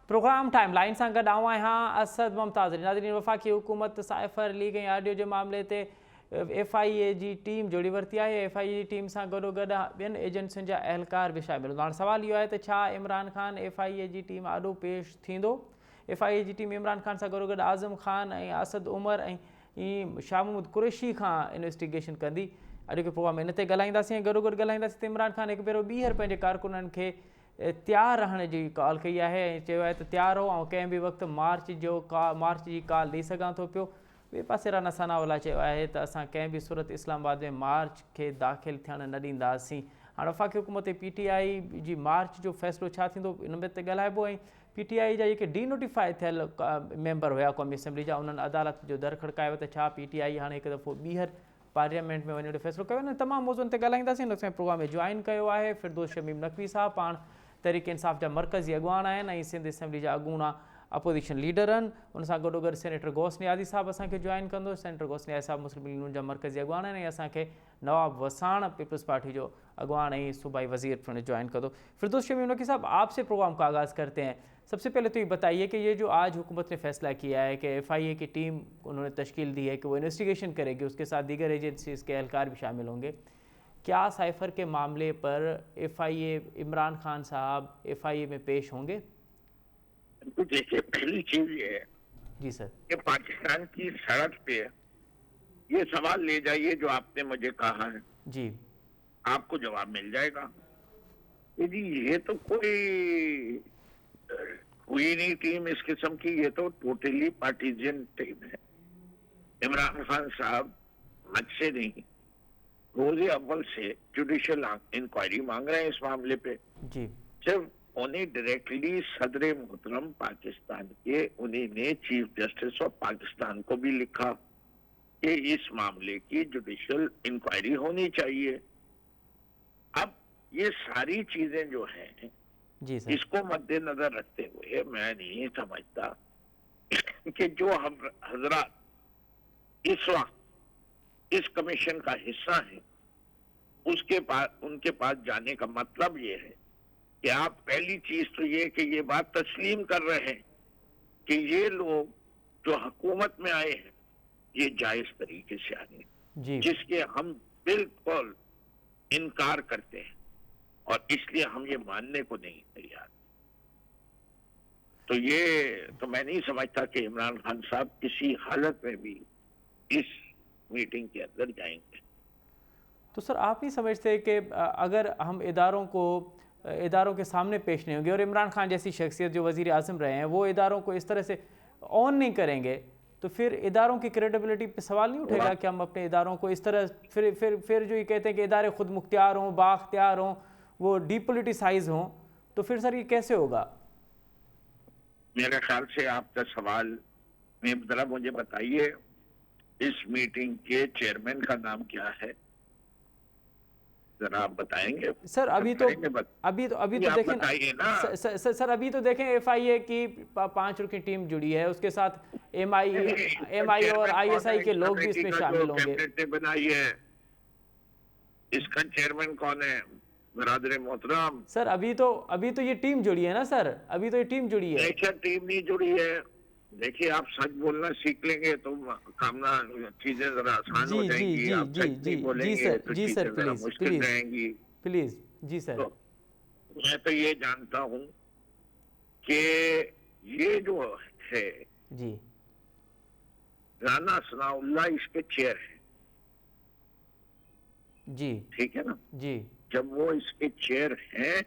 Programme time line से गड आऊं आहियां असद मुमताज़। नाज़रीन, वफ़ाक़ी हुकूमत साइफ़र लीग ऐं आडियो के मामले ते FIA जी टीम जोड़ी वरती है। FIA जी टीम से गॾोगॾु ॿियनि एजेंसियुनि जा अहलकार भी शामिल हूंदा। हाणे सवाल इहो आहे त छा इमरान ख़ान FIA जी टीम आॾो पेश थींदो? FIA जी टीम इमरान ख़ान सां गॾोगॾु आज़म ख़ान ऐं असद उमर ऐं शाह महमूद कुरैशी खां इन्वेस्टिगेशन कंदी। अॼु के प्रोग्राम में इन ते ॻाल्हाईंदासीं। गॾोगॾु ॻाल्हाईंदासीं त इमरान ख़ान हिकु भेरो ॿीहर पंहिंजे कारकुननि खे तैयार रहण जी कॉल कई है। चयो आहे त तैयार हो ऐं कंहिं बि वक़्तु मार्च जी कॉल ॾेई सघां थो पियो। ॿिए पासे राना सनाउल्ला चयो आहे त असां कंहिं बि सूरत इस्लामाबाद में मार्च खे दाख़िल थियणु न ॾींदासीं। हाणे वफ़ाक़ी हुकूमत PTI जी मार्च जो फ़ैसिलो छा थींदो इन में त ॻाल्हाइबो। ऐं PTI जा जेके डीनोटिफाई थियल मेंबर हुआ क़ौमी असम्बली जा, उन्हनि अदालत जो दर खड़कायो त छा PTI हाणे हिकु दफ़ो ॿीहर पार्लियामेंट में वञण जो फ़ैसिलो कयो न। तमामु मौज़ूअनि ते ॻाल्हाईंदासीं। हिन प्रोग्राम में जॉइन कयो आहे फिरदौस शमीम नक़वी साहब, पाण तहरीक इंसाफ़ जा मरकज़ी अॻवान आहिनि ऐं सिंध असम्बली जा अॻूणा अपोजिशन लीडर आहिनि। उन सां गॾोगॾु सेनेटर गौस नियाज़ी साहब असांखे जॉइन कंदो। सेनेटर गौस नियाज़ी साहब मुस्लिम लीग नून जा मरकज़ी अॻवान आहिनि ऐं असांखे नवाब वसाण पीपल्स पार्टी जो अॻवान ऐं सूबाई वज़ीर पिणु जॉइन कंदो। फिरदौस शमीम नक़वी साहब, आपसे प्रोग्राम का आगाज़ करते हैं। सबसे पहले तो ये बताइए कि ये जो आज हुकूमत ने फैसला किया है कि FIA की टीम उन्होंने तश्कील दी है कि वो इन्वेस्टिगेशन करेगी, उसके साथ दीगर एजेंसीज़ के एहलकार भी शामिल होंगे, क्या साइफ़र के मामले पर FIA इमरान खान साहब FIA में पेश होंगे? तो देखिए, पहली चीज ये है जी सर कि पाकिस्तान की सड़क पे ये सवाल ले जाइए जो आपने मुझे कहा है, जी, आपको जवाब मिल जाएगा। जी ये तो कोई हुई नहीं टीम इस किस्म की, ये तो टोटली पार्टीजन टीम है। इमरान खान साहब मुझसे नहीं, रोजे अव्वल से जुडिशियल इंक्वायरी मांग रहे हैं इस मामले पे। जी, जब उन्हें डायरेक्टली सदर मोहतरम पाकिस्तान के उन्हीं ने चीफ जस्टिस ऑफ पाकिस्तान को भी लिखा कि इस मामले की जुडिशियल इंक्वायरी होनी चाहिए। अब ये सारी चीजें जो हैं, जी सर, इसको मद्देनजर रखते हुए मैं नहीं समझता कि जो हम हजरात इस वक्त इस कमीशन का हिस्सा हैं, उनके पास जाने का मतलब ये है कि आप पहली चीज तो ये कि ये बात तस्लीम कर रहे हैं कि ये लोग जो हुकूमत में आए हैं ये जायज तरीके से आए हैं, जी, जिसके हम बिल्कुल इनकार करते हैं और इसलिए हम ये मानने को नहीं तैयार। तो ये तो मैं नहीं समझता कि इमरान खान साहब किसी हालत में भी इस मीटिंग के अंदर जाएंगे। तो सर आप नहीं समझते कि अगर हम इदारों के सामने पेश नहीं होंगे और इमरान खान जैसी शख्सियत जो वज़ीर आज़म रहे हैं वो इदारों को इस तरह से ऑन नहीं करेंगे तो फिर इदारों की क्रेडिबिलिटी पे सवाल नहीं उठेगा कि हम अपने इदारों को इस तरह फिर जो ये कहते हैं कि इदारे खुद मुख्तियार हों, बाख्तियार हों, वो डीपोलिटिसाइज हों, तो फिर सर ये कैसे होगा? मेरे ख्याल से आपका सवाल में जरा मुझे बताइए इस मीटिंग के चेयरमैन का नाम क्या है, जरा आप बताएंगे? सर अभी तो देखें ना सर अभी तो देखें FIA की 5 रुकनी टीम जुड़ी है, उसके साथ MI और ISI के लोग भी इसमें शामिल होंगे। बनाई है, इसका चेयरमैन कौन है बरादर मोहतरम? सर अभी तो ये टीम जुड़ी है ना सर, अभी तो ये टीम जुड़ी है। टीम नहीं जुड़ी है। देखिए आप सच बोलना सीख लेंगे तो कामना चीजें जरा आसान हो जाएंगी। आप सच नहीं बोलेंगे तो चीजें जरा मुश्किल रहेंगी। प्लीज जी सर। तो मैं तो ये जानता हूँ कि ये जो है जी राना सनाउल्लाह इसके चेयर है, जी ठीक है ना जी। जब वो इसके चेयर हैं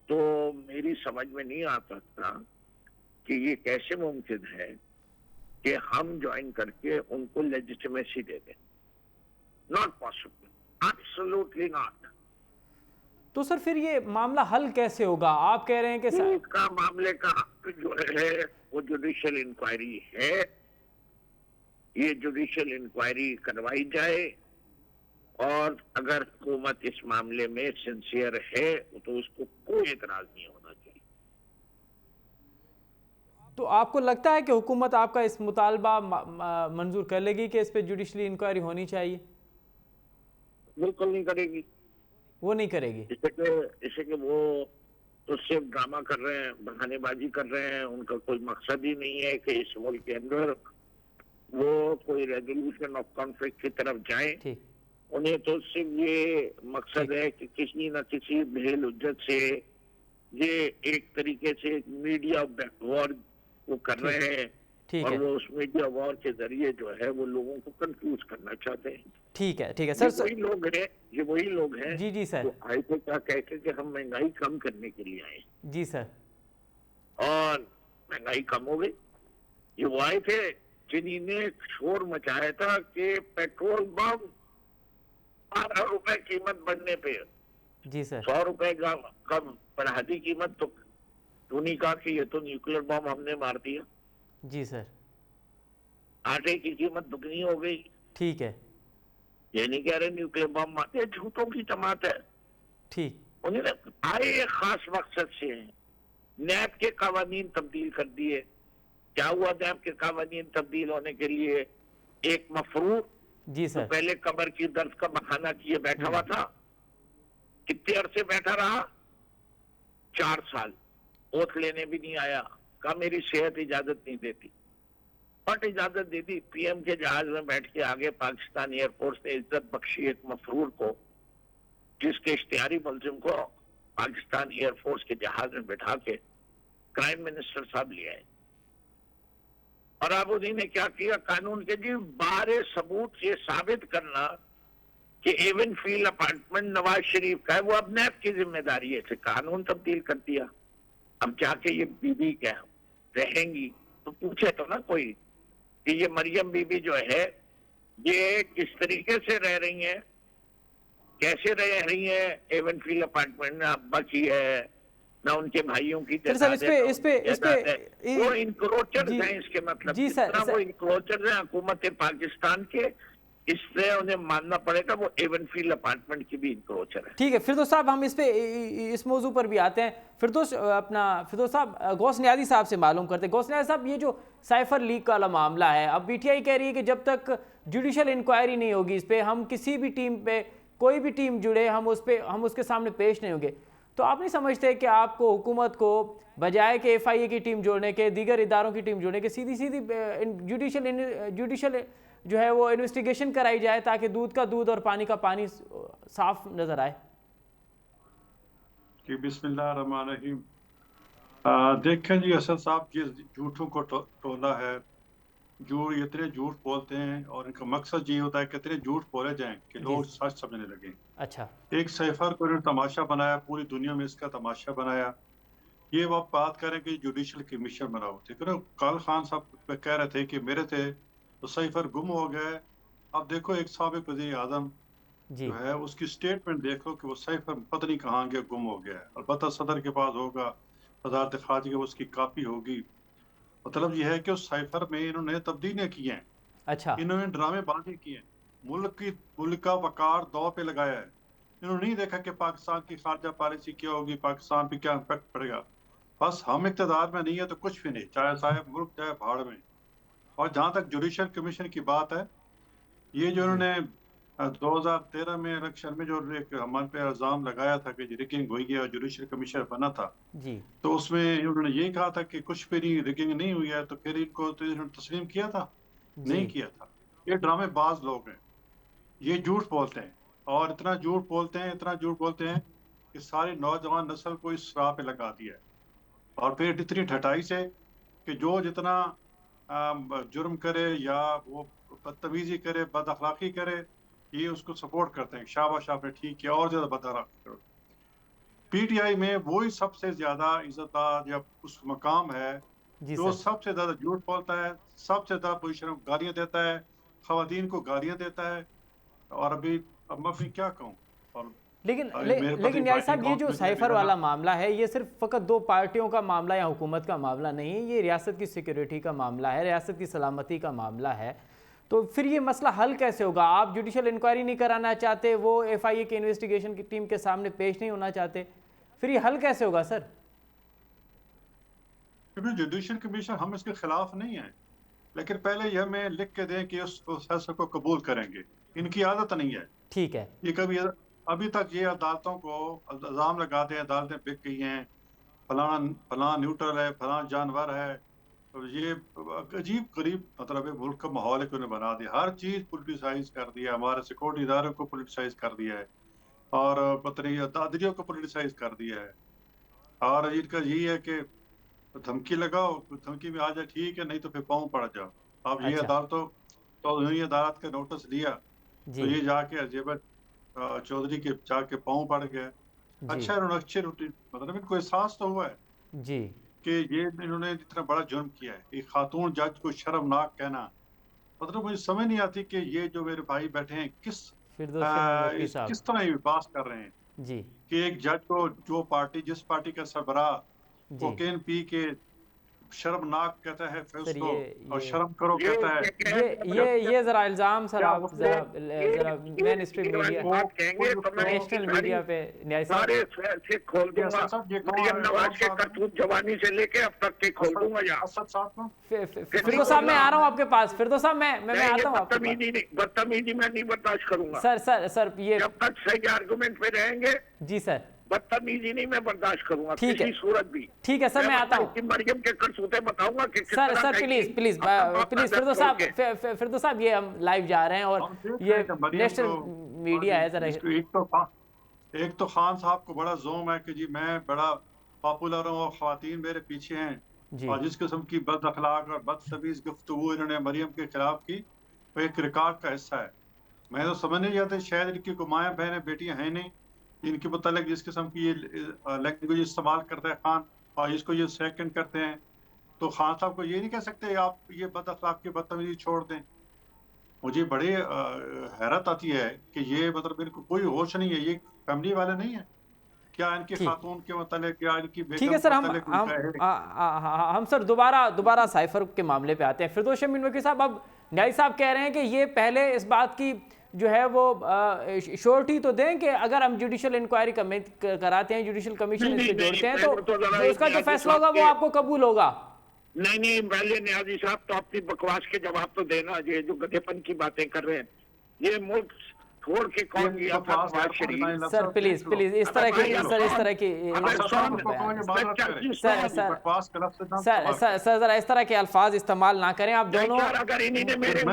तो मेरी समझ में नहीं आ सकता कि ये कैसे मुमकिन है कि हम ज्वाइन करके उनको लेजिटिमेसी दे दें। Not possible, absolutely not. तो सर फिर ये मामला हल कैसे होगा? आप कह रहे हैं कि इसका मामले का जो है वो जुडिशियल इंक्वायरी है, ये जुडिशियल इंक्वायरी करवाई जाए और अगर हुकूमत इस मामले में सिंसियर है तो उसको कोई एतराज नहीं होना चाहिए। तो आपको लगता है कि हुकूमत आपका इस मुतालबा मंजूर कर लेगी कि इस पे जुडिशली इंक्वायरी होनी चाहिए? बिल्कुल नहीं करेगी। वो नहीं करेगी? इसे कि वो तो सिर्फ ड्रामा कर रहे हैं, बहानेबाजी कर रहे हैं। उनका कोई मकसद ही नहीं है कि इस मुल्क के अंदर वो कोई रेजोल्यूशन ऑफ कॉन्फ्लिक्ट की तरफ जाए। ठीक उन्हें तो सिर्फ ये मकसद ठीक है कि किसी न किसी बेल हुज्जत से ये एक तरीके से मीडिया वॉर वो कर ठीक रहे हैं, ठीक और है वो उस मीडिया वॉर के जरिए जो है वो लोगों को कंफ्यूज करना चाहते हैं। ठीक है ये सर वही लोग हैं, ये वही लोग हैं जी जी सर जो आए थे क्या कहते कि हम महंगाई कम करने के लिए आए, जी सर और महंगाई कम हो गई। ये वो आए थे जिन्होंने शोर मचाया था कि पेट्रोल बम 12 रुपए कीमत बढ़ने पे जी सर 100 रुपए का कम बढ़ा दी कीमत। तो उन्हीं कहा कि ये तो न्यूक्लियर बम हमने मार दिया। जी सर आटे की कीमत दुगनी हो गई। ठीक है ये नहीं कह रहे न्यूक्लियर बम मारते, ये झूठों की जमात है। ठीक उन्होंने आए एक खास मकसद से नैब के कावानीन तब्दील कर दिए। क्या हुआ नैब के कावानीन तब्दील होने के लिए? एक मफरूर जी तो सर पहले कब्र की दर्द का बहाना किए बैठा हुआ था, कितने अरसे बैठा रहा? 4 साल। ओथ लेने भी नहीं आया, कहा मेरी सेहत इजाजत नहीं देती। और इजाजत दे दी, पीएम के जहाज में बैठ के आगे पाकिस्तान एयरफोर्स ने इज्जत बख्शी एक मफरूर को, जिसके इश्तिहारी मुलजिम को पाकिस्तान एयरफोर्स के जहाज में बैठा के प्राइम मिनिस्टर साहब ले आए। और अब उन्होंने क्या किया? कानून के जी बारे सबूत ये साबित करना कि Avon field apartment Nawaz Sharif का है, वो अब नैब की जिम्मेदारी है। इसे कानून तब्दील कर दिया। अब जाके ये बीबी क्या रहेंगी तो पूछे तो ना कोई कि ये मरियम बीबी जो है ये किस तरीके से रह रही है, कैसे रह रही है एवन फील्ड अपार्टमेंट में। अब्बा की है ना, उनके भाइयों की फिर सर जायदाद है, इस पे वो इंक्रोचर्स जी हैं। इसके मतलब जी जितना सर वो इंक्रोचर्स हैं हुकूमत पाकिस्तान के, इससे उन्हें मानना पड़ेगा वो एवन फील्ड अपार्टमेंट की भी इंक्रोचर है। ठीक है फिरदौस साहब, हम इस मौजू पर भी आते हैं। फिरदौस साहब गौस नियाज़ी साहब से मालूम करते हैं। गौस नियाज़ी साहब, ये जो साइफर लीक वाला मामला है, अब पीटीआई कह रही है कि जब तक जुडिशल इंक्वायरी नहीं होगी इस पे, हम किसी भी टीम पे कोई भी टीम जुड़े हम उसके सामने पेश नहीं होंगे। तो आप नहीं समझते कि आपको हुकूमत को बजाय कि एफआईए की टीम जोड़ने के, दीगर इदारों की टीम जोड़ने के, सीधी जुडिशल जो है वो इन्वेस्टिगेशन कराई जाए ताकि दूध का दूध और पानी का पानी साफ नजर आए? कि बिस्मिल्लाह रहमान रहीम। देखें जी, असद साहब जिस झूठों को टोला है, जो इतने झूठ बोलते हैं और इनका मकसद ये होता है कि इतने झूठ बोले जाएं कि लोग सच समझने लगे। अच्छा एक सैफर को इन्होंने तमाशा बनाया, पूरी दुनिया में इसका तमाशा बनाया। ये वो बात करें कि जुडिशल कमीशन बनाओ, ठीक है ना। काल खान साहब कह रहे थे कि मेरे थे तो सैफर गुम हो गए। अब देखो एक साबिक वज़ीर आज़म जी जो है उसकी स्टेटमेंट देख लो कि वो सैफर पता नहीं कहाँ गया, गुम हो गया है। अलबत्ता सदर के पास होगा, वज़ारत ख़ारिजा उसकी कापी होगी। मतलब ये है कि उस साइफर में इन्होंने तब्दीलियां की हैं, अच्छा इन्होंने ड्रामेबाजी की है, मुल्क का वकार दौ पे लगाया है। इन्होंने नहीं देखा कि पाकिस्तान की खारजा पॉलिसी क्या होगी, पाकिस्तान पे क्या इम्पैक्ट पड़ेगा। बस हम इक़्तिदार में नहीं है तो कुछ भी नहीं, चाहे साहब मुल्क चाहे भाड़ में। और जहाँ तक जुडिशल कमीशन की बात है, ये जो इन्होंने 2013 में इलेक्शन में जो एक हमारे पे इल्जाम लगाया था कि रिगिंग हुई है और जुडिशल कमीशन बना था, जी तो उसमें इन्होंने ये कहा था कि कुछ भी नहीं, रिगिंग नहीं हुई है। तो फिर इनको तो इन्होंने तस्लीम किया था? नहीं जी किया था। ये ड्रामेबाज लोग हैं, ये झूठ बोलते हैं और इतना झूठ बोलते हैं, इतना झूठ बोलते हैं कि सारी नौजवान नस्ल को इस राह पे लगा दिया है। और फिर इतनी ठटाई से कि जो जितना जुर्म करे या वो बदतमीजी करे, बद अखलाकी करे, ये उसको सपोर्ट करते हैं। शाबाश आपने ठीक किया, और ज्यादा बद अखलाकी करो। पीटीआई में वही सबसे ज्यादा इज्जतदार या उस मकाम है जी जो सर सबसे ज्यादा झूठ बोलता है, सबसे ज्यादा पोजीशन में गालियां देता है, खवातीन को गालियां देता है। और अब मैं भी क्या कहूँ। और लेकिन मेरे पास लेकिन एक यार बाइटिंग साहब, ये जो कॉपी साइफर है। वाला मामला है, ये सिर्फ फकत दो पार्टियों का मामला या हुकूमत का मामला नहीं है, ये रियासत की सिक्योरिटी का मामला है, रियासत की सलामती का मामला है। तो फिर ये मसला हल कैसे होगा? आप जुडिशल इंक्वायरी नहीं कराना चाहते, वो एफआईए की इन्वेस्टिगेशन की टीम के सामने पेश नहीं होना चाहते, फिर ये हल कैसे होगा सर? क्योंकि जुडिशल कमीशन हम इसके खिलाफ नहीं है, लेकिन पहले ये हमें लिख के दें कि उस फैसले को कबूल करेंगे। इनकी आदत नहीं है। ठीक है ये कभी अभी तक ये अदालतों को इल्जाम लगाते हैं, अदालतें बिक गई हैं, फलाना न्यूट्रल है, फलाना जानवर है। तो ये अजीब गरीब मतलब मुल्क का माहौल है कि उन्हें बना दिया, हर चीज पोलिटिसाइज कर दिया, हमारे सिक्योरिटी इदारों को पोलिटिसाइज कर दिया है और पता नहीं अदालतियों को पोलिटिसाइज कर दिया है। और इनका यही है कि धमकी लगाओ, धमकी में आ जाए ठीक है, नहीं तो फिर पाँव पड़ जाओ। अब ये अच्छा। अदालतों तो उन्होंने अदालत का नोटिस दिया तो जी ये जाके अजय चौधरी के जाके पाँव पड़ गया। जी अच्छा इन्होंने अच्छे रूटीन मतलब इनको एहसास तो हुआ है जी। कि ये इन्होंने इतना बड़ा जुर्म किया है। एक खातून जज को शर्मनाक कहना, मतलब मुझे समझ नहीं आती कि ये जो मेरे भाई बैठे हैं फिरदौस शमीम नकवी साहब। किस तरह ये बात कर रहे हैं जी कि एक जज को जो पार्टी जिस पार्टी का सरबराह जी कोकेन पी के शर्मनाक कहता है फिर सर, उसको ये और शर्म करो कहता है। ये जरा इल्जाम सर क्या आप उसको जरा मेन स्ट्रीम मीडिया बात कहेंगे तो मैं नेशनल मीडिया पे न्याय साहब। सारे से खोल दूंगा। मरियम नवाज के करतूत जवानी से लेके अब तक के खोल दूंगा यहाँ। असद साहब को फिरदौस साहब मैं आ रहा हूँ आपके पास। फिरदौस साहब मैं आता हूँ आपके पास। बदतमीजी मैं नहीं बर्दाश्त करूंगा। सर ये जब तक सही आर्गुमेंट पे रहेंगे जी सर बदतमीजी नहीं मैं बर्दाश्त करूंगा ठीक है। किसी सूरत भी। ठीक है सर, मैं आता हूँ। मरियम के करतूते बताऊंगा कि किस सर तरह का प्लीज एक- प्लीज अपना प्लीज अपना फिरदौस छोड़ साहब के। फिरदौस साहब ये हम लाइव जा रहे हैं और हम देख ये रहे हैं कि मरियम नेशनल को- मीडिया है जरा। एक तो खान साहब को बड़ा जोम है कि जी मैं बड़ा पॉपुलर हूँ और खवातीन मेरे पीछे हैं जी और जिस किस्म की बद अखलाक और बदतमीज गुफ्तगू इन्होंने मरियम के खिलाफ की वो एक रिकॉर्ड का हिस्सा है। मैं तो समझ नहीं जाता शायद इनकी को माएँ बहनें बेटियां हैं नहीं, इनके मुतालिक जिस किस्म की ये लैंग्वेज इस्तेमाल करता है खान और इसको ये सेकंड करते हैं, तो खान साहब को ये नहीं कह सकते आप ये बद अखलाक की बदतमीजी छोड़ दें। मुझे बड़ी हैरत आती है कि ये मतलब इनको कोई होश नहीं है, ये फैमिली वाले नहीं है क्या? इनके ठीक। खातून के मतलब क्या इनकी ठीक है सर, हम सर दोबारा साइफर के मामले पे आते हैं। फिरदौस शमीम नकवी साहब, अब न्याय साहब कह रहे हैं कि ये पहले इस बात की जो है वो श्योरिटी तो दें कि अगर हम जुडिशियल इंक्वायरी कराते हैं, जुडिशियल कमीशन इससे जोड़ते हैं तो उसका जो फैसला होगा वो आपको कबूल होगा। नहीं पहले न्याजी साहब तो अपनी बकवास के जवाब तो देना। ये जो गधेपन की बातें कर रहे हैं, ये मुल्क छोड़ के कौन गया था नवाज शरीफ? सर प्लीज इस तरह की सर जरा इस तरह के अल्फाज इस्तेमाल ना करें आप दोनों। अगर इन्हीं मेरे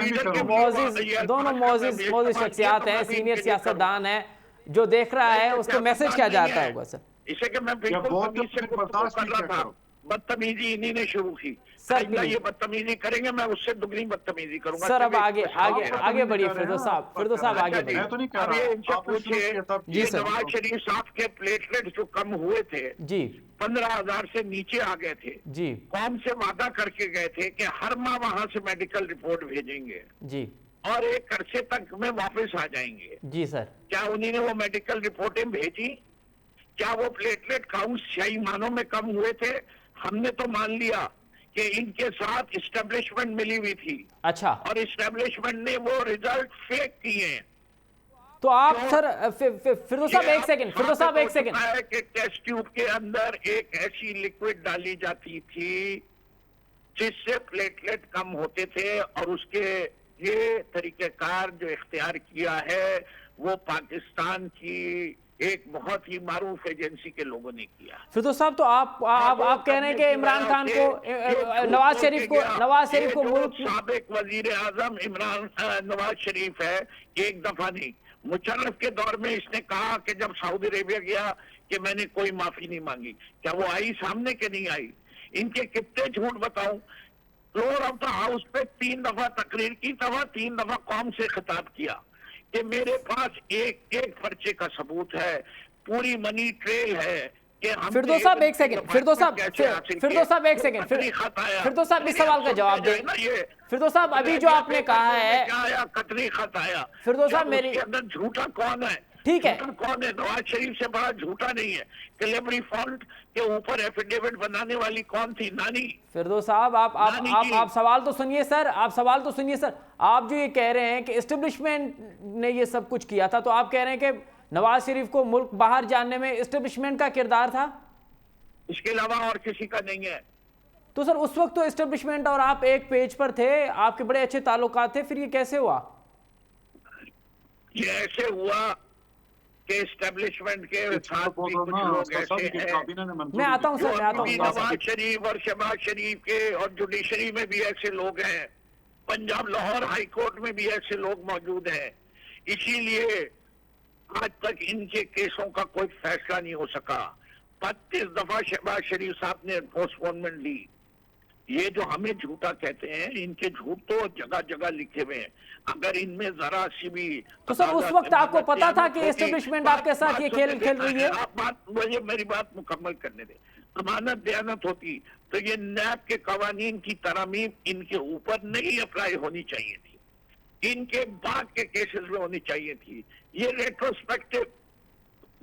दोनों मोजिज शख्सियात हैं, सीनियर सियासतदान हैं, जो देख रहा है उसको मैसेज क्या जाता होगा सर? इसे कि मैं बिल्कुल कर रहा था, बदतमीजी इन्हीं ने शुरू की। सर ये बदतमीजी करेंगे मैं उससे दुगनी बदतमीजी करूंगा। सर अब आगे बढ़िए फिरदौस साहब आगे बढ़िए। अब ये इनसे पूछिए, ये नवाज शरीफ साहब के प्लेटलेट जो कम हुए थे जी 15,000 से नीचे आ गए थे जी कौन से वादा करके गए थे कि हर माह वहां से मेडिकल रिपोर्ट भेजेंगे जी और एक अरसे तक में वापस आ जाएंगे। जी सर, क्या उन्हीं ने वो मेडिकल रिपोर्टें भेजी? क्या वो प्लेटलेट काउंट सही मानों में कम हुए थे? हमने तो मान लिया कि इनके साथ इस्टेब्लिशमेंट मिली हुई थी। अच्छा, और इस्टेब्लिशमेंट ने वो रिजल्ट फेक किए हैं। तो आप सर फिरदौस साहब एक सेकंड है कि टेस्ट ट्यूब के अंदर एक ऐसी लिक्विड डाली जाती थी जिससे प्लेटलेट कम होते थे और उसके ये तरीकेकार जो इख्तियार किया है वो पाकिस्तान की एक बहुत ही मारूफ एजेंसी के लोगों ने किया। फिरदौस साहब, तो आप कह रहे हैं कि इमरान खान को, नवाज शरीफ को मुल्क साबिक वजीर आजम नवाज शरीफ है, एक दफा नहीं मुशर्रफ के दौर में इसने कहा कि जब सऊदी अरेबिया गया कि मैंने कोई माफी नहीं मांगी। क्या वो आई सामने के नहीं आई? इनके कितने झूठ बताऊं। फ्लोर ऑफ द हाउस पे 3 दफा तकरीर की, 3 दफा कौम से खिताब किया कि मेरे पास एक पर्चे का सबूत है, पूरी मनी ट्रेल है कि हम। फिरदौस साहब एक सेकंड, फिरदौस साहब इस सवाल का जवाब दें। फिरदौस साहब, अभी जो आपने कहा है कतरी खत आया, फिरदौस साहब मेरी अंदर झूठा कौन है? ठीक है, कौन है? नवाज शरीफ से बड़ा झूठा नहीं है। कैलेबरी फॉल्ट के ऊपर एफिडेविट बनाने वाली कौन थी? नानी। फिरदौस साहब आप सवाल तो सुनिए सर, आप जो ये कह रहे हैं कि एस्टेब्लिशमेंट ने ये सब कुछ किया था, तो आप कह रहे हैं कि नवाज शरीफ को मुल्क बाहर जानने में एस्टेब्लिशमेंट का किरदार था, इसके अलावा और किसी का नहीं है। तो सर उस वक्त तो एस्टेब्लिशमेंट और आप एक पेज पर थे, आपके बड़े अच्छे ताल्लुकात थे, फिर ये कैसे हुआ? ये ऐसे हुआ के एस्टेब्लिशमेंट के साथ बोल भी रहा कुछ हूँ ना, लोग उसका सब ऐसे की हैं काबीना ने मंजूरी मैं आता हूँ दी। जो सर, मैं आता अभी हूँ। भी नवाज शरीफ और शहबाज शरीफ के और जुडिशरी में भी ऐसे लोग हैं, पंजाब लाहौर हाई कोर्ट में भी ऐसे लोग मौजूद हैं। इसीलिए आज तक इनके केसों का कोई फैसला नहीं हो सका। 32 दफा शहबाज शरीफ साहब ने पोस्टपोनमेंट ली। ये जो हमें झूठा कहते हैं, इनके झूठ तो जगह जगह लिखे हुए हैं। अगर इनमें जरा सी भी तो सर उस वक्त आपको पता था कि एस्टेब्लिशमेंट आपके साथ ये खेल खेल रही है? आप मुझे मेरी बात मुकम्मल करने दें। अमानत दयानत होती तो ये नैब के कवानीन की तरमीम इनके ऊपर नहीं अप्लाई होनी चाहिए थी, इनके बाद के केसेस में होनी चाहिए थी। ये रेट्रोस्पेक्टिव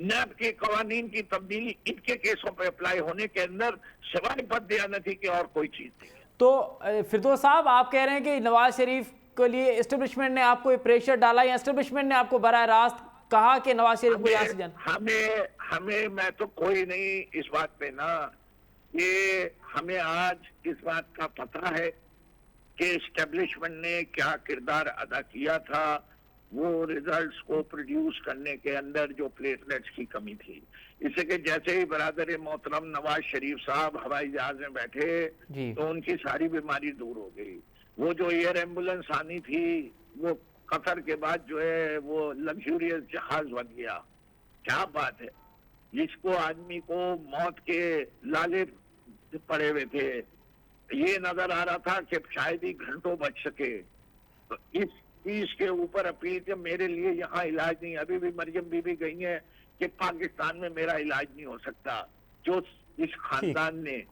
नैब के कवानीन की तब्दीली इनके केसों पर अप्लाई होने के अंदर सिवाय बददियानती की और कोई चीज नहीं है। तो फिरदौस साहब, आप कह रहे हैं कि नवाज शरीफ के लिए एस्टेब्लिशमेंट ने आपको प्रेशर डाला या एस्टेब्लिशमेंट ने आपको बराह रास्त कहा कि नवाज शरीफ को यहाँ से जाना? हमें मैं तो कोई नहीं इस बात पे ना, ये हमें आज इस बात का पता है कि एस्टेब्लिशमेंट ने क्या किरदार अदा किया था। वो रिजल्ट्स को प्रोड्यूस करने के अंदर जो प्लेटलेट्स की कमी थी, इससे कि जैसे ही बरादर मोहतरम नवाज शरीफ साहब हवाई जहाज में बैठे तो उनकी सारी बीमारी दूर हो गई। वो जो एयर एम्बुलेंस आनी थी, वो कतर के बाद जो है वो लग्जूरियस जहाज बन गया। क्या बात है, जिसको आदमी को मौत के लाले पड़े हुए थे, ये नजर आ रहा था कि शायद ही घंटों बच सके। तो इस चीज के ऊपर अपील कि मेरे लिए यहाँ इलाज नहीं, अभी भी मरियम बीबी गई है कि पाकिस्तान में मेरा इलाज नहीं हो सकता। जो इस खानदान ने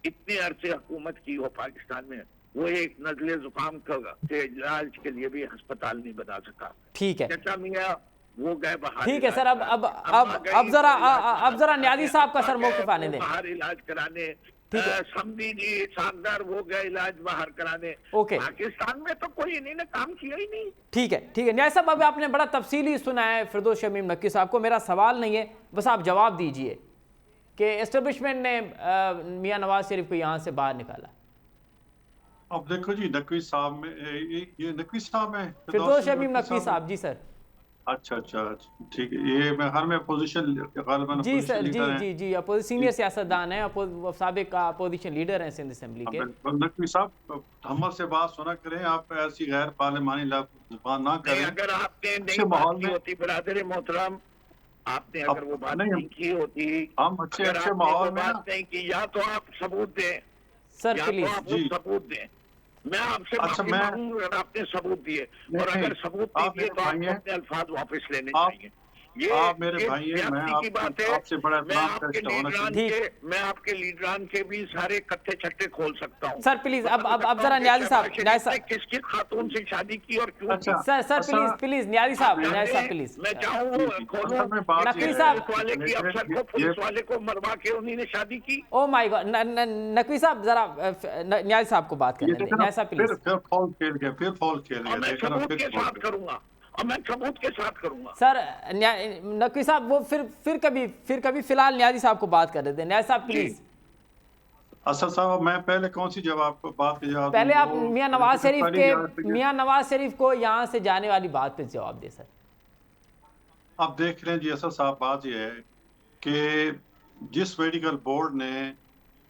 इतने अरसे हुकूमत की हो पाकिस्तान में, वो एक नजले जुकाम के इलाज के लिए भी अस्पताल नहीं बना सका। ठीक है, चाचा मियाँ वो गए बाहर। ठीक है सर, अब जरा न्याजी साहब का सर मौक़िफ़ आने दें। बाहर इलाज कराने, समधी जी सागदार वो गए इलाज बाहर कराने। ओके, पाकिस्तान में तो कोई इन्होंने काम किया ही नहीं। ठीक है न्याय साहब, अभी आपने बड़ा तफसीली सुना है फिरदौस शमीम नक्वी साहब को। मेरा सवाल नहीं है, बस आप जवाब दीजिए कि एस्टेब्लिशमेंट ने मियां नवाज शरीफ को यहाँ से बाहर निकाला। अब देखो जी, नकवी साहब में ये नकवी साहब है, फिरदौस शमीम नकवी साहब। जी सर। अच्छा, ठीक है। ये मैं हर में अपोजिशन जी सर, जी सीनियर सियासतदान है, साबिक अपोजिशन लीडर हैं सिंध असेंबली के। नकवी साहब, हम से बात सुना करें, आप ऐसी गैर पार्लिमानी जुबान ना करें। अगर आपने नहीं बात की होती बरादर मोहतरम, आपने अगर वो बात नहीं की होती, हम अच्छे माहौल में बात नहीं की, या तो आप सबूत दें सर, प्लीज सबूत दें। मैं आपसे अगर आपने सबूत दिए, और अगर सबूत नहीं दिए तो आपको अपने अल्फाज वापस लेने चाहिए। ये आप मेरे भाई हैं, मैं की बात है। आपसे बड़ा मैं आपके लीडरान के भी सारे कत्थे छट्टे खोल सकता हूँ। सर प्लीज, अब जरा न्याजी साहब, किसकी खातून से शादी की और क्यों? सर प्लीज न्याजी साहब प्लीज, मैं चाहूँ नकवी साहब वाले की अफसर को, पुलिस वाले को मरवा के उन्होंने शादी की। ओ माय गॉड, नकवी साहब जरा न्याजी साहब को बात करने दें। न्याजी साहब प्लीज। फिर फॉल खेल गया। मैं सबूत के साथ करूंगा, और मैं सबूत के साथ करूंगा। सर नकवी साहब, वो फिर कभी फिलहाल न्याजी साहब को बात कर देते हैं। न्याजी साहब प्लीज। असद साहब, मैं पहले कौन सी बात के जवाब? पहले आप मियां नवाज शरीफ को यहाँ से जाने वाली बात पे जवाब दे सर। अब देख रहे हैं जी असद साहब, बात यह है कि जिस मेडिकल बोर्ड ने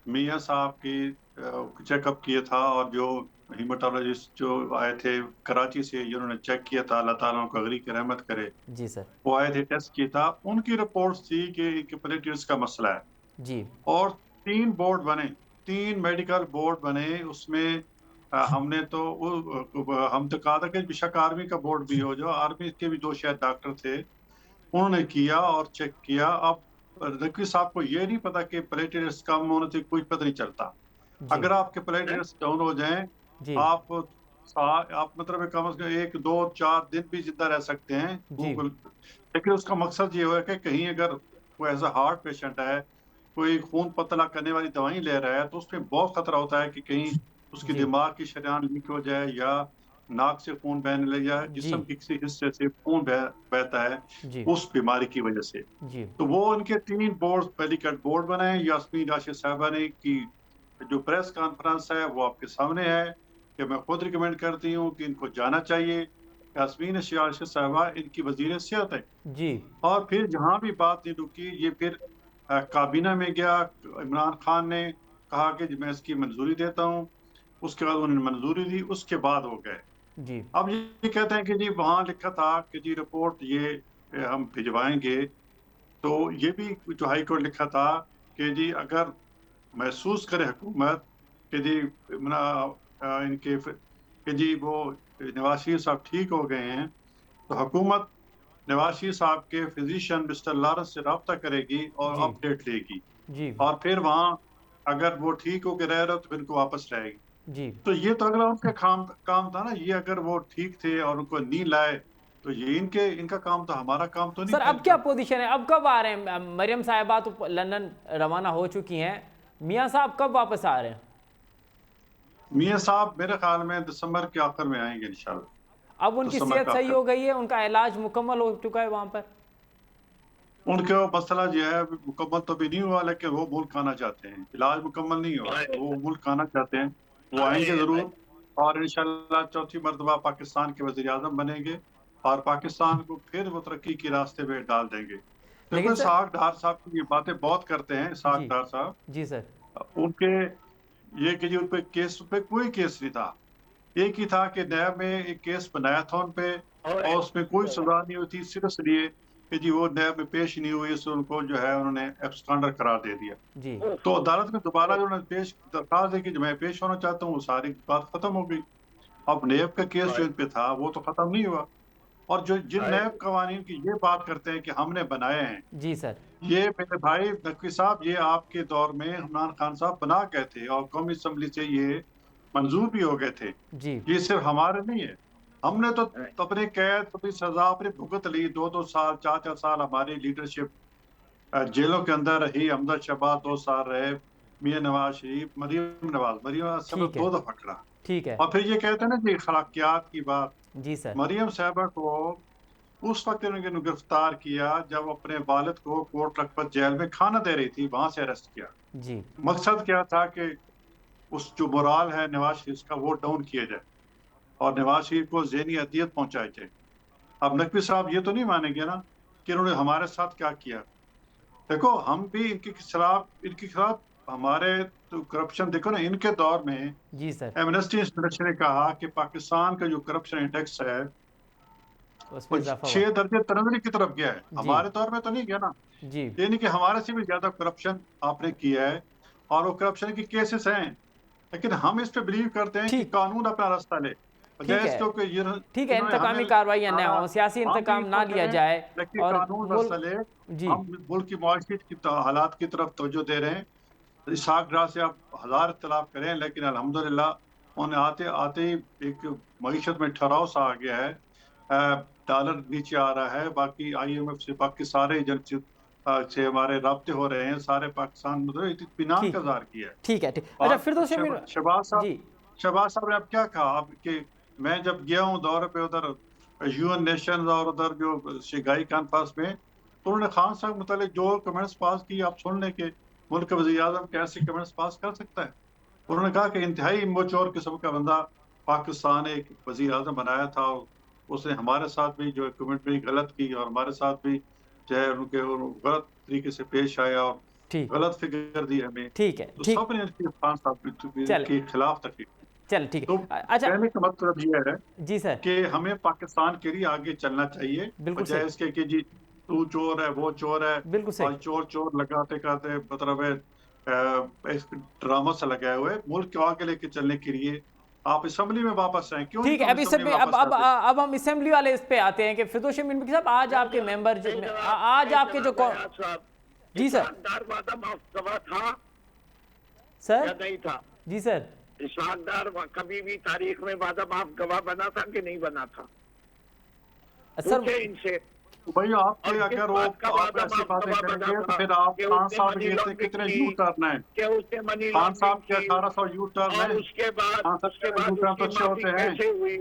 मियां साहब की चेकअप किया था, और जो हीमाटोलॉजिस्ट जो आए थे कराची से, जिन्होंने चेक किया था, अल्लाह ताला उनको अगरी की रहमत करे, जी सर, वो आए थे, टेस्ट किया था, उनकी रिपोर्ट्स थी कि प्लेटलेट्स का मसला है जी। और 3 बोर्ड बने, 3 मेडिकल बोर्ड बने। उसमें हमने तो हम तो कहा था कि बेशक आर्मी का बोर्ड भी हो, जो आर्मी के भी 2 शायद डॉक्टर थे, उन्होंने किया और चेक किया। अब नकवी साहब को ये नहीं पता कि प्लेटलेट्स कम होने से कुछ पता नहीं चलता। अगर आपके प्लेटलेट्स डाउन हो जाएं, आप मतलब कम से कम 1, 2, 4 दिन भी जिंदा रह सकते हैं, लेकिन उसका मकसद ये है कि कहीं अगर कोई एज हार्ट पेशेंट है, कोई खून पतला करने वाली दवाई ले रहा है, तो उसमें बहुत खतरा होता है कि कहीं उसकी दिमाग की शरीयान लीक हो जाए, या नाक से खून बहने लग जाए, जिस्म के किसी हिस्से से खून बहता है उस बीमारी की वजह से। तो वो उनके 3 बोर्ड, मेडिकल बोर्ड बनाए। यास्मीन राशिद साहबा ने की जो प्रेस कॉन्फ्रेंस है वो आपके सामने है कि मैं खुद रिकमेंड करती हूँ कि इनको जाना चाहिए। यास्मीन शियाशी साहबा इनकी वजीर सेहत है। जी और फिर जहाँ भी बात नहीं रुकी, ये फिर काबीना में गया। इमरान खान ने कहा कि मैं इसकी मंजूरी देता हूँ, उसके बाद उन्होंने मंजूरी दी, उसके बाद हो गए। जी अब ये कहते हैं कि जी वहाँ लिखा था कि जी रिपोर्ट ये हम भिजवाएंगे, तो ये भी जो हाई कोर्ट लिखा था कि जी अगर महसूस करे हुकूमत कि जी इनके कि जी वो नवाज शरीफ साहब ठीक हो गए हैं, तो हुकूमत नवाज शरीफ साहब के फिजिशियन मिस्टर लॉरेंस से रब्ता करेगी और जी अपडेट लेगी, जी और फिर वहाँ अगर वो ठीक होकर रह रहे हो तो फिर उनको वापस लाएगी। जी तो ये तो अगला उनका काम था ना। ये अगर वो ठीक थे और उनको नहीं लाए, तो ये इनका काम था, हमारा काम तो नहीं सर था अब क्या इनका। पोजीशन है, अब कब आ रहे हैं? मरियम साहिबा तो लंदन रवाना हो चुकी हैं, मियाँ साहब कब वापस आ रहे हैं? मियाँ साहब मेरे ख्याल में दिसंबर के आखिर में आएंगे इंशाल्लाह। अब उनकी दिसंबर सेहत के सही आखिर। हो गई है, उनका इलाज मुकम्मल हो चुका है वहां पर? उनका मसला जो है मुकम्मल तो भी नहीं हुआ, लेकिन वो मुल्क आना चाहते हैं। इलाज मुकम्मल नहीं हुआ, वो मुल्क आना चाहते हैं। वो आएंगे जरूर, और इंशाल्लाह चौथी मरतबा पाकिस्तान के वजीर आजम बनेंगे, और पाकिस्तान को फिर वो तरक्की के रास्ते पे डाल देंगे। देखो लेकिन सर इसहाक डार साहब की ये बातें बहुत करते हैं, इसहाक जी डार साहब। जी सर उनके ये कि जी उन पे कोई केस नहीं था। एक ही था कि नैब में एक केस बनाया था उन पे, और उसमें कोई सजा नहीं हुई थी, सिर्फ इसलिए कि जी वो नैब में पेश नहीं हुई, इसलिए उनको जो है उन्होंने एब्सकॉन्डर करार दे दिया। जी तो अदालत में दोबारा जो उन्होंने दरखास्त दी कि जो मैं पेश होना चाहता हूँ, वो सारी बात खत्म हो गई। अब नैब का केस जो इन पे था वो तो खत्म नहीं हुआ। और जो जिन नैब कवानीन की ये बात करते हैं कि हमने बनाए हैं, जी सर ये मेरे भाई नकवी साहब, ये आपके दौर में इमरान खान साहब बना गए थे, और कौमी असम्बली से ये मंजूर भी हो गए थे। जी ये सिर्फ हमारे नहीं है, हमने तो अपने कैद, अपनी सजा अपनी भुगत ली। 2-2 साल 4-4 साल हमारी लीडरशिप जेलों के अंदर रही। अहमद शहबाज 2 साल रहे, मियां नवाज शरीफ, मरियम नवाज सब ठीक है 2 दफा खड़ा। ठीक है और फिर ये कहते हैं ना जी अखलाकियात की बात। जी सर मरियम साहबा को उस वक्त उन्होंने गिरफ्तार किया जब अपने वालिद को कोट लखपत जेल में खाना दे रही थी, वहां से अरेस्ट किया। जी मकसद क्या था कि उस जो मोराल है नवाज शरीफ का वो डाउन किया जाए, और नवाज शरीफ को ज़हनी अदियत पहुंचाई जाए। अब नकवी साहब ये तो नहीं मानेंगे ना कि उन्होंने हमारे साथ क्या किया। देखो हम भी इनके खिलाफ हमारे तो करप्शन देखो ना। इनके दौर में जी सर एमनेस्टी इंटरनेशनल ने कहा कि पाकिस्तान का जो करप्शन इंडेक्स है उसमें वो इजाफा हुआ 6 दर्जे तनजरी की तरफ गया है। जी हमारे दौर में तो नहीं गया ना। जी यानी कि हमारे से भी ज्यादा करप्शन आपने किया है, और वो करप्शन की केसेस हैं। लेकिन हम इस पे बिलीव करते हैं कि ठीक कानून अपना रास्ता ले, ठीक बजाय है इसको कि ठीक है, इन्होंने इंतकामी हमें कार्रवाइयाँ न सारा हों, सियासी हम भी इंतकाम ना इसको लिया करें, जाए लेकिन और कानून रास्ता ले। जी हम मुल्क की मुआशरत की हालात की तरफ तवज्जो दे रहे हैं। इसहाक डार से आप हजार इख्तलाफ करें, लेकिन अल्हम्दुलिल्लाह उन्हें आते आते ही एक मईशत में ठहराव सा आ गया है। डॉलर नीचे आ रहा है, बाकी IMF से बाकी सारे एजेंसी से हमारे राब्ते हो रहे हैं। सारे पाकिस्तान मतलब इत्मीनान का ठीक इज़हार किया है। ठीक है ठीक अच्छा और फिर तो शमीर जी शहबाज साहब ने अब क्या कहा, अब कि मैं जब गया हूँ दौरे पे उधर UN नेशंस और उधर जो शिगाई कॉन्फ्रेंस में, तो उन्होंने खान साहब के मुतालिक जो कमेंट्स पास किए आप सुन लें कि मुल्क का वज़ीर आज़म कैसे कमेंट्स पास कर सकता है। उन्होंने कहा कि इंतहाई इम्मोचोर किस्म का बंदा पाकिस्तान एक वज़ीर आज़म बनाया था, और उसने हमारे साथ भी जो कमेंट्री गलत की, और हमारे साथ भी जो है उनके गलत तरीके से पेश आया, और ठीक गलत फिगर दी हमें। ठीक है तो ठीक सब ने खान साहब चल के खिलाफ तकलीफ। चल ठीक तो है अच्छा कहने का मतलब ये है जी सर कि हमें पाकिस्तान के लिए आगे चलना चाहिए, बिल्कुल बजाय सही इसके कि जी तू चोर है वो चोर है, बिल्कुल सही और चोर चोर लगाते करते मतलब है इस ड्रामा से लगाए हुए मुल्क को आगे लेके चलने के लिए आप असेंबली में वापस आए। क्यों ठीक है नहीं अभी असेंबली सर में वापस आते? अब हम असेंबली वाले इस पे आते हैं कि फिरदौस मिनवी साहब आज आपके मेंबर आज आपके जो जी सर वादा माफ गवाह था या सर नहीं था? जी सर इसहाक डार कभी भी तारीख में वादा माफ गवाह बना था कि नहीं बना था? सर पूछे इनसे। तो भाई आपके और अगर किस वो बात का आप वादा ऐसी माफ बातें गवाह करेंगे बना तो था फिर आप कि खान उसने साहब मनी के लॉन्ड्रिंग कितने की, यू टर्न है। कि उसने मनी खान साहब लॉन्ड्रिंग के की, 1800 यू टर्न और है। उसके बाद खान साहब के यू टर्न तो उसकी अच्छे माफी होते हैं। कैसे हुई?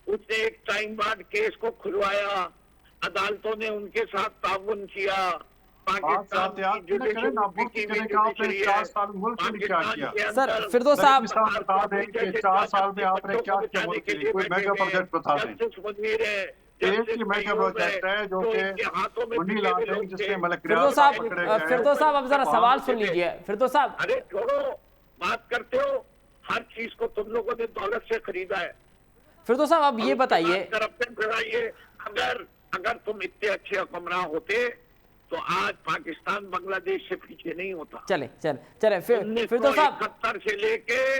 उसने एक टाइम बाद केस को खुलवाया, अदालतों ने उनके साथ ताउन किया, पाकिस्तान की करें जुडिशरी ना, मुल्क की कहने का आपने जुडिशरी 4 है। साल मुल्क के लिए क्या पाकिस्तान किया? के सर अंदर फिरदौस साहब नकवी साहब बता दें कि 4 साल में आपने क्या किया मुल्क के लिए, कोई मेगा प्रोजेक्ट बता दें। जस्टिस मुनीर है, एक ही मेगा प्रोजेक्ट है जो तो कि इनके हाथों में मनी पिटे हुए लॉन्ड्रिंग लोग थे। जिसमें मलिक फिरदौस रियाज साहब पकड़े गए। फिरदौस साहब अब जरा सवाल सुन लीजिए। फिरदौस साहब, अरे छोड़ो, बात करते हो, हर चीज को तुम लोगों ने दौलत से खरीदा है। फिरदौस साहब अब ये बताइए, करप्शन कराइए। अगर तुम इतने अच्छे हुक्मरान होते तो आज पाकिस्तान बांग्लादेश से पीछे नहीं होता। चले फिरदौस साहब 1971 से लेके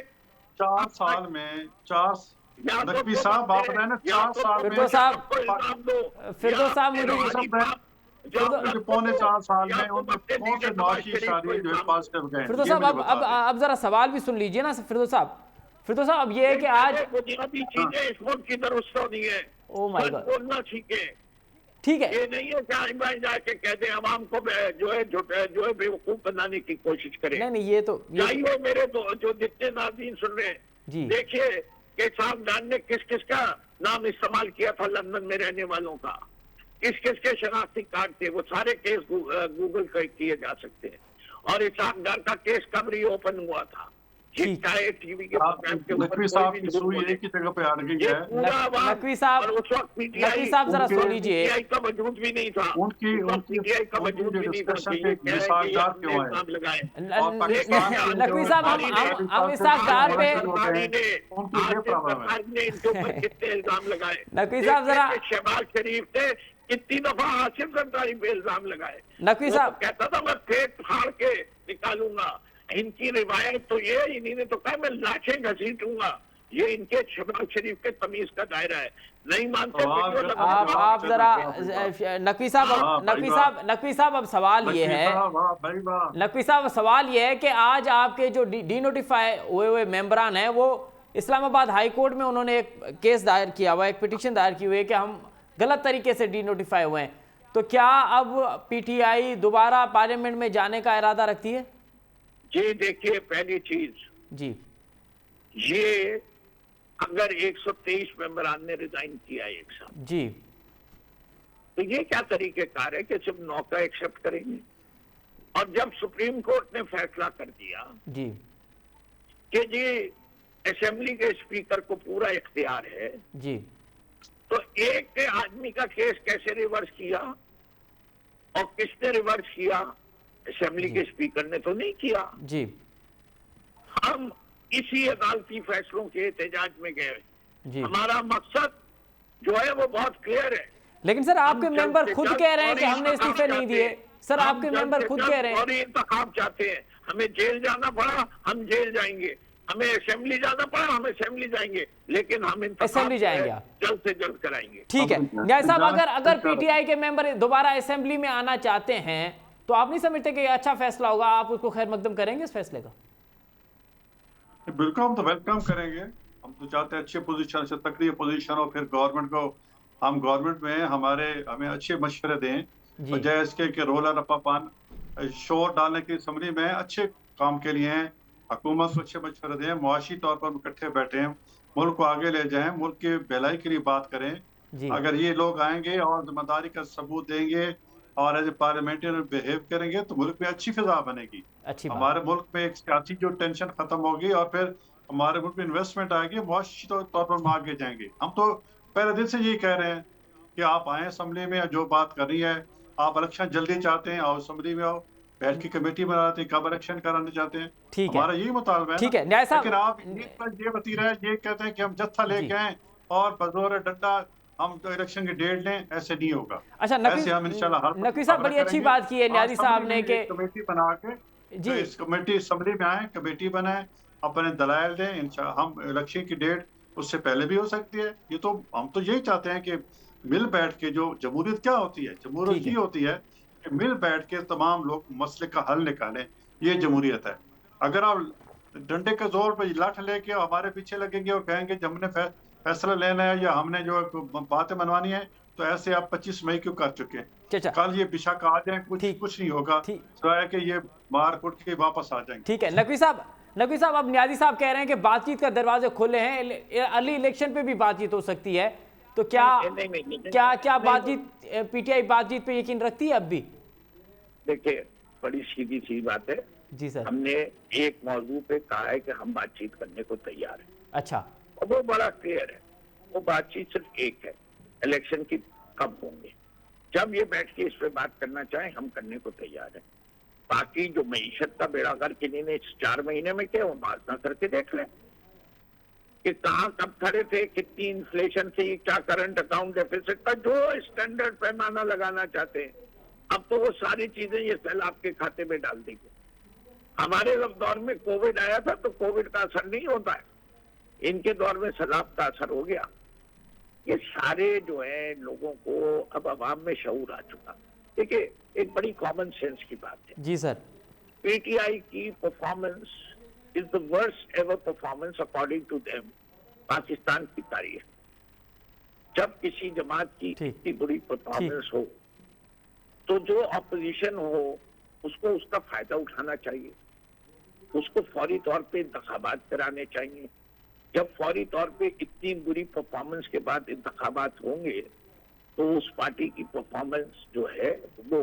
4 साल में 4 या तो नकवी तुम साहब आप अपने- रहे ना या 4 तो साल तुम में फिरदौस साहब, सबको इल्जाम दो, फिरदौस साहब या मुझे अपने सब वाली जो पौने 4 साल या में तुम उनमें अपने कौन से लीडर नवाज माशी शरीफ को शादी जो है इल्जाम दो। पॉजिटिव गए, फिरदौस ये साहब मुझे अब बता दें। अब जरा सवाल भी सुन लीजिए ना फिरदौस साहब अब ये है कि आज बुनियादी चीजें इस मुल्क की दुरुस्त होनी है। ओ माय सच गॉड, बोलना सीखे। ठीक है ये नहीं है कि आइन बाइन जाके कह दे आवाम को जो है बेवकूफ बनाने की कोशिश करे। नहीं ये तो चाहिए मेरे जो जितने नाज़रीन सुन रहे हैं, जी देखिए कि साहब ने किस किस का नाम इस्तेमाल किया था लंदन में रहने वालों का, किस किस के शनाख्ती कार्ड थे, वो सारे केस गूगल किए जा सकते हैं। और इसाक डार का केस कब री ओपन हुआ था, ठीक। चाहे टीवी के प्रोग्राम के ऊपर नकवी कोई साहब भी की झूठ सुई बोले। एक ही जगह पे अड़ गई ये है। पूरा आवाम- नकवी साहब, और उस वक्त नकवी साहब जरा सुन लीजिए, PTI का वजूद भी नहीं था, उनकी उस वक्त PTI का उनकी वजूद जो भी नहीं था डिस्कशन कि पे ये कह रहे हैं कि मिसालदार हमने क्यों आए? इल्जाम लगाए। और पाकिस्तान के नकवी जो साहब पाकिस्तानी हम इस पाकिस्तान डार पे के लोग हैं, उनकी ये प्रॉब्लम है। सरकार ने इनके ऊपर कितने इल्जाम लगाए। नकवी साहब जरा- शहबाज शरीफ थे, कितनी दफा आसिफ जरदारी पे इल्जाम लगाए। नकवी वो साहब- तो कहता था मैं पेट फाड़ के निकालूंगा। इनकी रिवायत तो ये, इन्हीं तो कहा मैं लाशें घसीटूंगा। ये इनके शहबाज शरीफ के तमीज का दायरा है। नहीं मानते वीडियो लगा दो। आप जरा नकवी साहब हाँ, नकवी साहब अब सवाल ये है, नकवी साहब सवाल ये है कि आज आपके जो डी नोटिफाई हुए मेंबरान हैं वो इस्लामाबाद हाई कोर्ट में उन्होंने एक केस दायर किया हुआ है, एक पिटीशन दायर की हुई है कि हम गलत तरीके से डी नोटिफाई हुए हैं। तो क्या अब पीटीआई दोबारा पार्लियामेंट में जाने का इरादा रखती है? जी देखिए, पहली चीज जी ये अगर 123 मेंबरान ने रिजाइन किया एक साथ, जी तो ये क्या तरीकेकार है कि सिर्फ 9 का एक्सेप्ट करेंगे? और जब सुप्रीम कोर्ट ने फैसला कर दिया जी कि जी असेंबली के स्पीकर को पूरा इख्तियार है, जी तो एक आदमी का केस कैसे रिवर्स किया और किसने रिवर्स किया? असेंबली के स्पीकर ने तो नहीं किया। जी हम इसी अदालती फैसलों के एहतजाज में गए। जी हमारा मकसद जो है वो बहुत क्लियर है। लेकिन सर आपके हम मेंबर जल्द से खुद जल्द कह रहे हैं कि फौरी हमने इस्तीफे इंतखाब नहीं दिए। चाहते हैं। सर हम आपके जल्द मेंबर से खुद जल्द कह रहे हैं। फौरी इंतखाब चाहते हैं। हमें जेल जाना पड़ा हम जेल जाएंगे, हमें असेंबली जाना पड़ा हम असेंबली जाएंगे, लेकिन हम इंतखाब असेंबली जाएंगे आप? जल्द से जल्द कराएंगे। ठीक है न्याय साहब, अगर पीटीआई के मेंबर दोबारा असेंबली में आना चाहते हैं तो आप नहीं समझते कि अच्छा फैसला होगा, आप उसको खैर मकदम करेंगे इस फैसले का? बिल्कुल, हम तो वेलकम करेंगे। हम तो चाहते हैं अच्छे पोजीशन से तकड़ी पोजीशन हो, फिर गवर्नमेंट को हम गवर्नमेंट में हमें अच्छे मशवरे दें, बजाय इसके कि रोला रप्पा पान शोर डालने की असम्बली में अच्छे काम के लिए हैं। हुकूमत को अच्छे मशवरे दें, मुआशी तौर पर इकट्ठे बैठे, मुल्क को आगे ले जाएं, मुल्क की भलाई के लिए बात करें। अगर ये लोग आएंगे और जिम्मेदारी का सबूत देंगे और एज ए पार्लियामेंटेरियन बिहेव करेंगे तो मुल्क में अच्छी फिजा बनेगी। हमारे मुल्क में एक सियासी जो टेंशन खत्म होगी और फिर हमारे मुल्क में इन्वेस्टमेंट आएगी, मुआशी तौर पर हम आगे जाएंगे। हम तो पहले दिन से यही कह रहे हैं कि आप आए असम्बली में, जो बात कर रही है, आप इलेक्शन जल्दी चाहते हैं, आओ असम्बली में आओ, बैठ की कमेटी बनाते हैं, कब इलेक्शन कराना चाहते हैं, ठीक है, हमारा यही मुतालबा है। ठीक है न्याय साहब, लेकिन आप ये बती रहे, ये कहते हैं कि हम जत्था लेके आए और बजोर डंडा हम तो इलेक्शन की डेट लें, ऐसे नहीं होगा। अच्छा नकवी साहब बड़ी अच्छी बात की है न्याजी साहब ने कि कमेटी बना के जी इस कमेटी असम्बली में आए, कमेटी बनाए, अपने दलाइल दें, हम इलेक्शन की डेट उससे पहले भी हो सकती है। ये तो हम तो यही चाहते हैं कि मिल बैठ के, जो जमहूरियत क्या होती है, जमहूरियत ये होती है कि मिल बैठ के तमाम लोग मसले का हल निकालें, ये जमहूरियत है। अगर आप डंडे के जोर पर लाठ लेके हमारे पीछे लगेंगे और कहेंगे कि हमने फैसला लेना है या हमने जो बातें मनवानी है, तो ऐसे आप 25 मई क्यों कर चुके हैं? कल ये बिशक आ जाए, कुछ नहीं होगा, सिवाय कि ये मार कुट के वापस आ जाएंगे। ठीक है नकवी साहब, अब न्याजी साहब कह रहे हैं कि बातचीत का दरवाजे खुले हैं, अर्ली इलेक्शन पे भी बातचीत हो सकती है, तो क्या बातचीत पीटीआई बातचीत पे यकीन रखती है अब भी? देखिए, बड़ी सीधी सी बात है। जी सर। हमने एक मौजू पे कहा है कि हम बातचीत करने को तैयार हैं, अच्छा। और वो बड़ा क्लियर है। वो बातचीत सिर्फ एक है, इलेक्शन की कब होंगे। जब ये बैठ के इस पे बात करना चाहें, हम करने को तैयार हैं। बाकी जो मईशत का बेड़ा गर्क इन्होंने इस 4 महीने में किया, वो बात ना करके देख लें कि कहाँ कब खड़े थे, कितनी इन्फ्लेशन थी, क्या करंट अकाउंट डेफिसिट का जो स्टैंडर्ड पैमाना लगाना चाहते हैं। अब तो वो सारी चीजें ये सैलाब के खाते में डाल दी गई। हमारे जब दौर में कोविड आया था तो कोविड का असर नहीं होता है, इनके दौर में सैलाब का असर हो गया। ये सारे जो है लोगों को अब अवाम में शऊर आ चुका। देखिए, एक बड़ी कॉमन सेंस की बात है। जी सर। पीटीआई की performance is the worst ever performance according to them Pakistan की तारीख। जब किसी जमात की इतनी बुरी परफॉर्मेंस हो तो जो अपोजिशन हो उसको उसका फायदा उठाना चाहिए, उसको फौरी तौर पे इंतखाबात कराने चाहिए। जब फौरी तौर पे इतनी बुरी परफॉर्मेंस के बाद इंतखाबात होंगे तो उस पार्टी की परफॉर्मेंस जो है वो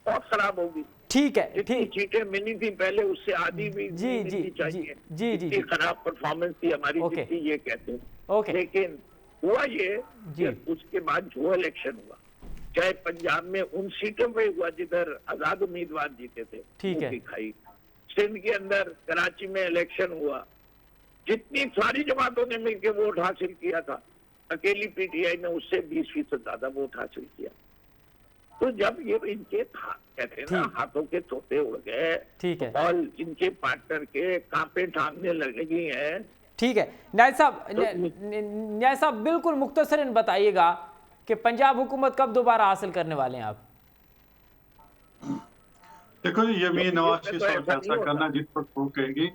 बहुत खराब होगी। ठीक है, जितनी ठीक। सीटें मिली थी पहले उससे आधी भी जी, मिलनी जी, चाहिए। जी, जी, इतनी जी। खराब परफॉर्मेंस थी हमारी, ओके। जितनी ये कहते हैं। ओके। लेकिन हुआ ये जी। कि उसके बाद जो इलेक्शन हुआ, चाहे पंजाब में उन सीटों पे हुआ जिधर आजाद उम्मीदवार जीते थे, ठीक वो है। भी खाई। सिंध के अंदर कराची में इलेक्शन हुआ, जितनी सारी जमातों ने मिलकर वोट हासिल किया था, अकेली पीटीआई ने उससे 20% ज्यादा वोट हासिल किया। तो जब ये इनके कहते हैं ना, ठीक। हाथों के तोते उड़ गए, ठीक है। और इनके पार्टनर के कांपे ठांगने लगी हैं। ठीक है न्याय साहब, न्याय साहब बिल्कुल मुख्तसरन बताइएगा कि पंजाब हुकूमत कब दोबारा हासिल करने वाले हैं आप? देखो जी, ये भी नवाज शरीफ तो साहब ऐसा फैसला नहीं करना होता। जिस पर वो कहेगी।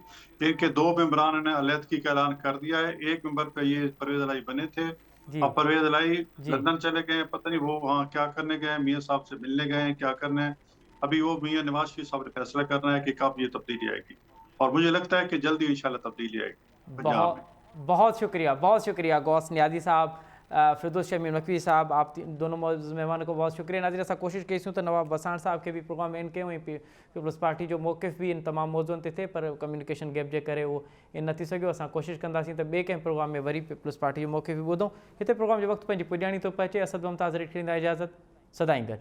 इनके 2 मेंबरान ने अलहदगी का ऐलान कर दिया है। एक मेंबर पे ये परवेज इलाही बने थे, जी। अब परवेज इलाही जी। लंदन चले गए, पता नहीं वो वहाँ क्या करने गए हैं, मियाँ साहब से मिलने गए हैं, क्या करने हैं। अभी वो मियाँ नवाज शरीफ साहब ने फैसला करना है कि कब ये तब्दीली आएगी, और मुझे लगता है कि जल्दी इंशाल्लाह तब्दीली आएगी पंजाब में। बहुत शुक्रिया, बहुत शुक्रिया गौस नियादी साहब, फिरदौस शमीम नकवी साहब, आप दोनों मेहमानों को बहुत शुक्रिया। नाज़रीन, असां कोशिश कईसूं त नवाब वसाण साहब के भी प्रोग्राम इन कयूं, पीपल्स पार्टी जो मौक़िफ़ भी इन तमामु मौज़ुअनि ते थिए, पर कम्युनिकेशन गैप जे करे उहो इन न थी सघियो। असां कोशिशि कंदासीं त ॿिए कंहिं प्रोग्राम में वरी पीपल्स पार्टी जो मौक़िफ़ बि ॿुधूं। हिते प्रोग्राम जो वक़्तु पंहिंजी पुॼाणी थो पहुचे। असद मुमताज़ ॾींदा इजाज़त, सदाईं गॾु।